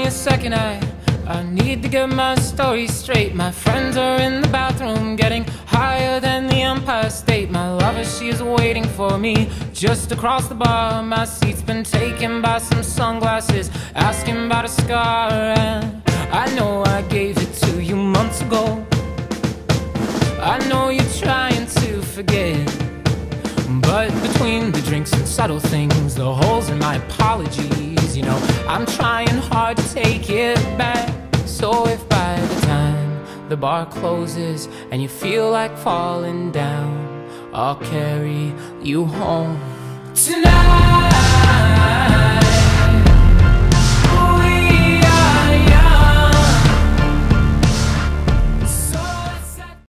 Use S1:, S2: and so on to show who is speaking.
S1: a second, I need to get my story straight. My friends are in the bathroom, getting higher than the Empire State. My lover, she is waiting for me just across the bar. My seat's been taken by some sunglasses, asking about a scar. And I know I gave it to you months ago. I know you're trying to forget, but between the drinks and subtle things, the holes in my apologies, you know, I'm trying hard to take it back. So if by the time the bar closes and you feel like falling down, I'll carry you home tonight.